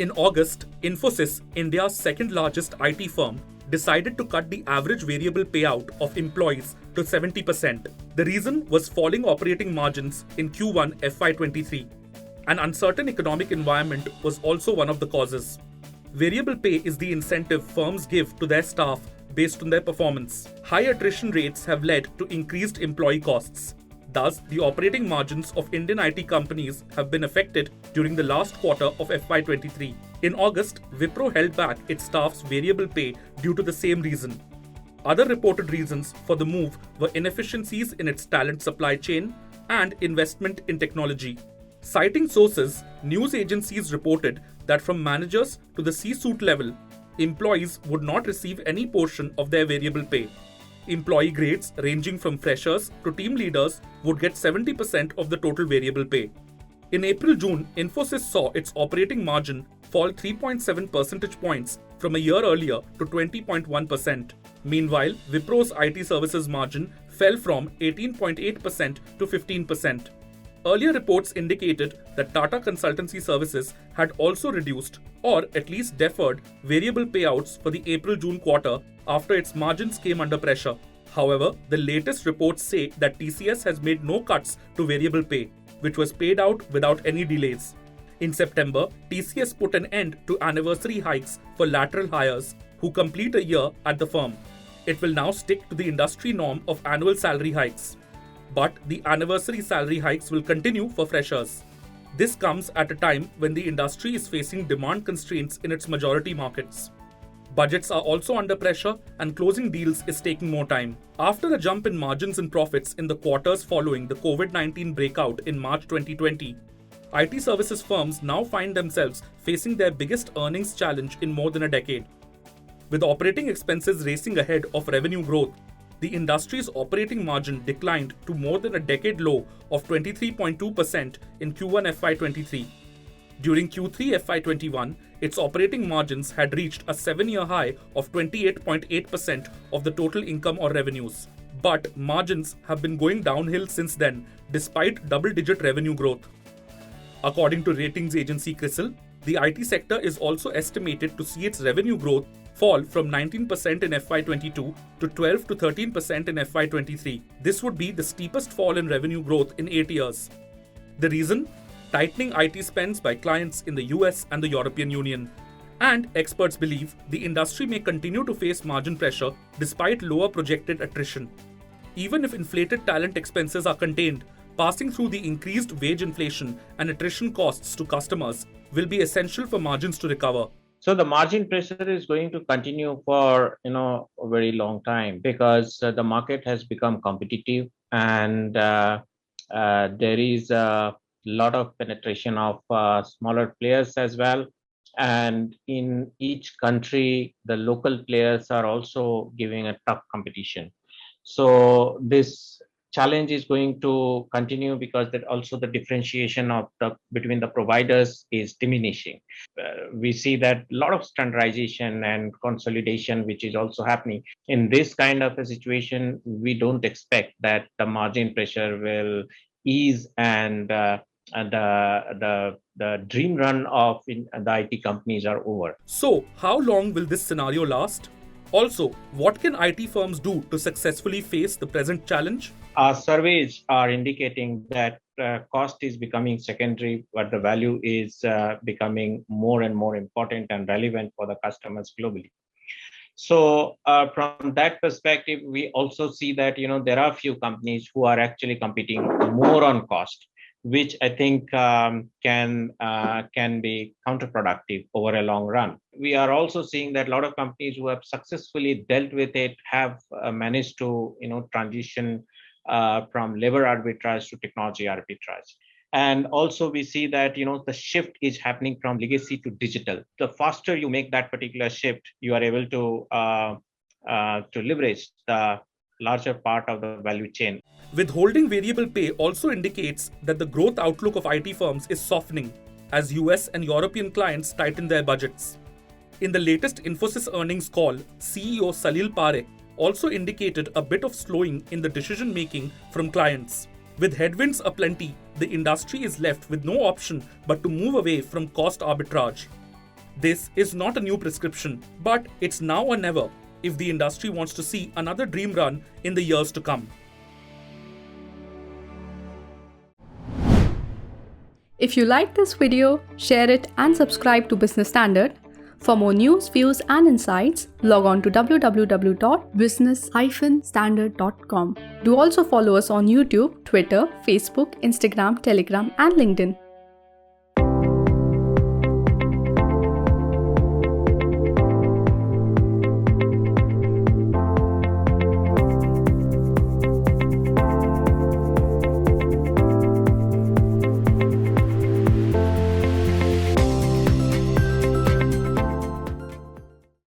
In August, Infosys, India's second largest IT firm, decided to cut the average variable payout of employees to 70%. The reason was falling operating margins in Q1 FY23. An uncertain economic environment was also one of the causes. Variable pay is the incentive firms give to their staff based on their performance. High attrition rates have led to increased employee costs. Thus, the operating margins of Indian IT companies have been affected during the last quarter of FY23. In August, Wipro held back its staff's variable pay due to the same reason. Other reported reasons for the move were inefficiencies in its talent supply chain and investment in technology. Citing sources, news agencies reported that from managers to the C-suite level, employees would not receive any portion of their variable pay. Employee grades ranging from freshers to team leaders would get 70% of the total variable pay. In April-June, Infosys saw its operating margin fall 3.7 percentage points from a year earlier to 20.1%. Meanwhile, Wipro's IT services margin fell from 18.8% to 15%. Earlier reports indicated that Tata Consultancy Services had also reduced or at least deferred variable payouts for the April-June quarter after its margins came under pressure. However, the latest reports say that TCS has made no cuts to variable pay, which was paid out without any delays. In September, TCS put an end to anniversary hikes for lateral hires who complete a year at the firm. It will now stick to the industry norm of annual salary hikes. But the anniversary salary hikes will continue for freshers. This comes at a time when the industry is facing demand constraints in its majority markets. Budgets are also under pressure and closing deals is taking more time. After a jump in margins and profits in the quarters following the COVID-19 breakout in March 2020, IT services firms now find themselves facing their biggest earnings challenge in more than a decade. With operating expenses racing ahead of revenue growth, the industry's operating margin declined to more than a decade low of 23.2% in Q1 FY23. During Q3 FY21, its operating margins had reached a 7-year high of 28.8% of the total income or revenues. But margins have been going downhill since then, despite double-digit revenue growth. According to ratings agency CRISIL, the IT sector is also estimated to see its revenue growth fall from 19% in FY22 to 12 to 13% in FY23. This would be the steepest fall in revenue growth in 8 years. The reason? Tightening IT spends by clients in the US and the European Union. And experts believe the industry may continue to face margin pressure despite lower projected attrition. Even if inflated talent expenses are contained, passing through the increased wage inflation and attrition costs to customers will be essential for margins to recover. So the margin pressure is going to continue for a very long time because the market has become competitive and there is a lot of penetration of smaller players as well. And in each country, the local players are also giving a tough competition. So this challenge is going to continue because that also the differentiation of between the providers is diminishing. We see that a lot of standardization and consolidation, which is also happening. In this kind of a situation, we don't expect that the margin pressure will ease and the dream run of the IT companies are over. So, how long will this scenario last? Also, what can IT firms do to successfully face the present challenge? Our surveys are indicating that cost is becoming secondary, but the value is becoming more and more important and relevant for the customers globally. So from that perspective, we also see that there are few companies who are actually competing more on cost, which I think can be counterproductive over a long run. We are also seeing that a lot of companies who have successfully dealt with it have managed to transition from labor arbitrage to technology arbitrage. And also we see that the shift is happening from legacy to digital. The faster you make that particular shift, you are able to leverage the larger part of the value chain. Withholding variable pay also indicates that the growth outlook of IT firms is softening as US and European clients tighten their budgets. In the latest Infosys earnings call, CEO Salil Parekh also indicated a bit of slowing in the decision-making from clients. With headwinds aplenty, the industry is left with no option but to move away from cost arbitrage. This is not a new prescription, but it's now or never if the industry wants to see another dream run in the years to come. If you like this video, share it and subscribe to Business Standard. For more news, views and insights, log on to www.business-standard.com. Do also follow us on YouTube, Twitter, Facebook, Instagram, Telegram and LinkedIn.